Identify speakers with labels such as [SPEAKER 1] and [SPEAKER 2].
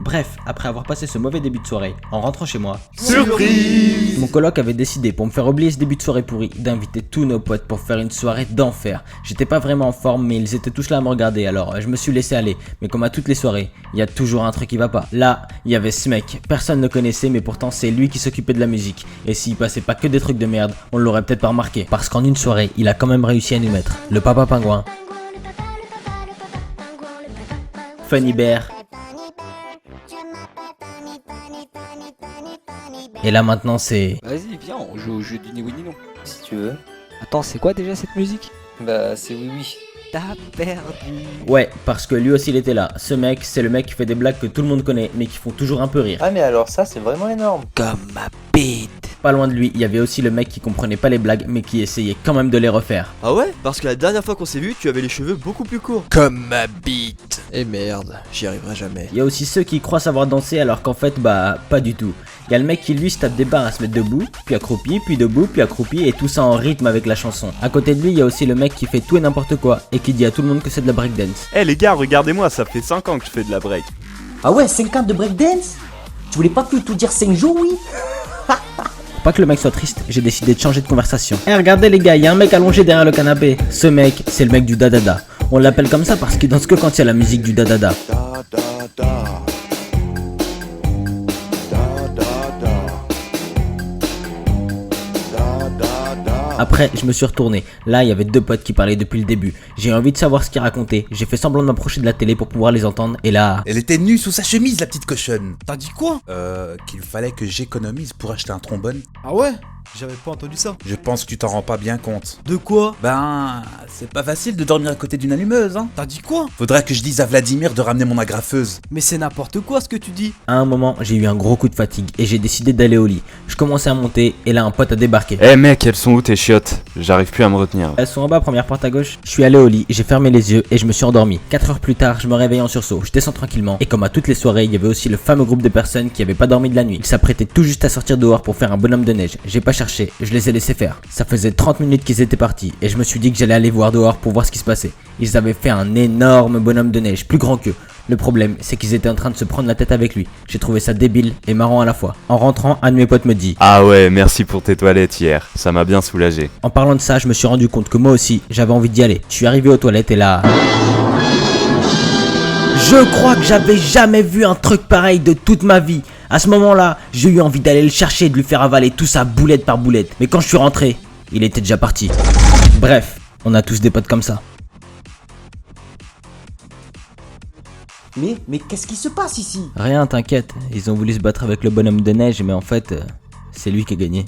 [SPEAKER 1] Bref, après avoir passé ce mauvais début de soirée, en rentrant chez moi,
[SPEAKER 2] Surprise!
[SPEAKER 1] mon coloc avait décidé, pour me faire oublier ce début de soirée pourri, d'inviter tous nos potes pour faire une soirée d'enfer. J'étais pas vraiment en forme, mais ils étaient tous là à me regarder, alors je me suis laissé aller. Mais comme à toutes les soirées, il y a toujours un truc qui va pas. Là, il y avait ce mec, personne ne le connaissait, mais pourtant c'est lui qui s'occupait de la musique. Et s'il passait pas que des trucs de merde, on l'aurait peut-être pas remarqué. Parce qu'en une soirée, il a quand même réussi à nous mettre le Papa Pingouin, Funny Bear, et là maintenant c'est...
[SPEAKER 3] Vas-y, viens, on joue au jeu du ni oui ni non.
[SPEAKER 4] Si tu veux.
[SPEAKER 3] Attends, c'est quoi déjà cette musique?
[SPEAKER 4] Bah, c'est oui oui.
[SPEAKER 3] T'as perdu.
[SPEAKER 1] Ouais, parce que lui aussi il était là. Ce mec, c'est le mec qui fait des blagues que tout le monde connaît, mais qui font toujours un peu rire.
[SPEAKER 4] Ah, mais alors ça, c'est vraiment énorme.
[SPEAKER 3] Comme ma bite.
[SPEAKER 1] Pas loin de lui, il y avait aussi le mec qui comprenait pas les blagues, mais qui essayait quand même de les refaire.
[SPEAKER 2] Ah ouais? Parce que la dernière fois qu'on s'est vu, tu avais les cheveux beaucoup plus courts.
[SPEAKER 3] Comme ma bite. Et merde, j'y arriverai jamais.
[SPEAKER 1] Il y a aussi ceux qui croient savoir danser alors qu'en fait, bah, pas du tout. Il y a le mec qui lui se tape des barres à se mettre debout, puis accroupi, puis debout, puis accroupi, et tout ça en rythme avec la chanson. À côté de lui, il y a aussi le mec qui fait tout et n'importe quoi, et qui dit à tout le monde que c'est de la breakdance.
[SPEAKER 5] Eh les gars, regardez-moi, ça fait 5 ans que je fais de la break.
[SPEAKER 6] Ah ouais, 5 ans de breakdance? Tu voulais pas plutôt dire 5 jours, oui?
[SPEAKER 1] Pour pas que le mec soit triste, j'ai décidé de changer de conversation. Eh regardez les gars, il y a un mec allongé derrière le canapé. Ce mec, c'est le mec du dadada. On l'appelle comme ça parce qu'il danse que quand il y a la musique du dadada. Après, je me suis retourné. Là, il y avait deux potes qui parlaient depuis le début. J'ai eu envie de savoir ce qu'ils racontaient. J'ai fait semblant de m'approcher de la télé pour pouvoir les entendre. Et là...
[SPEAKER 7] Elle était nue sous sa chemise, la petite cochonne.
[SPEAKER 2] T'as dit quoi?
[SPEAKER 7] Qu'il fallait que j'économise pour acheter un trombone.
[SPEAKER 2] Ah ouais? J'avais pas entendu ça.
[SPEAKER 7] Je pense que tu t'en rends pas bien compte.
[SPEAKER 2] De quoi?
[SPEAKER 7] Ben, c'est pas facile de dormir à côté d'une allumeuse, hein.
[SPEAKER 2] T'as dit quoi?
[SPEAKER 7] Faudrait que je dise à Vladimir de ramener mon agrafeuse.
[SPEAKER 2] Mais c'est n'importe quoi ce que tu dis.
[SPEAKER 1] À un moment, j'ai eu un gros coup de fatigue et j'ai décidé d'aller au lit. Je commençais à monter et là, un pote a débarqué.
[SPEAKER 5] Eh mec, elles sont où tes chiottes? J'arrive plus à me retenir.
[SPEAKER 1] Elles sont en bas, première porte à gauche. Je suis allé au lit, j'ai fermé les yeux et je me suis endormi. 4 heures plus tard, je me réveille en sursaut. Je descends tranquillement et comme à toutes les soirées, il y avait aussi le fameux groupe de personnes qui avaient pas dormi de la nuit. Ils s'apprêtaient tout juste à sortir dehors pour faire un bonhomme de neige. J'ai pas cherché, je les ai laissés faire. Ça faisait 30 minutes qu'ils étaient partis et je me suis dit que j'allais aller voir dehors pour voir ce qui se passait. Ils avaient fait un énorme bonhomme de neige, plus grand qu'eux. Le problème, c'est qu'ils étaient en train de se prendre la tête avec lui. J'ai trouvé ça débile et marrant à la fois. En rentrant, un de mes potes me dit:
[SPEAKER 5] Ah ouais, merci pour tes toilettes hier, ça m'a bien soulagé.
[SPEAKER 1] En parlant de ça, je me suis rendu compte que moi aussi, j'avais envie d'y aller. Je suis arrivé aux toilettes et là... Je crois que j'avais jamais vu un truc pareil de toute ma vie. À ce moment-là, j'ai eu envie d'aller le chercher et de lui faire avaler tout ça boulette par boulette. Mais quand je suis rentré, il était déjà parti. Bref, on a tous des potes comme ça.
[SPEAKER 6] Mais qu'est-ce qui se passe ici?
[SPEAKER 1] Rien, t'inquiète. Ils ont voulu se battre avec le bonhomme de neige, mais en fait, c'est lui qui a gagné.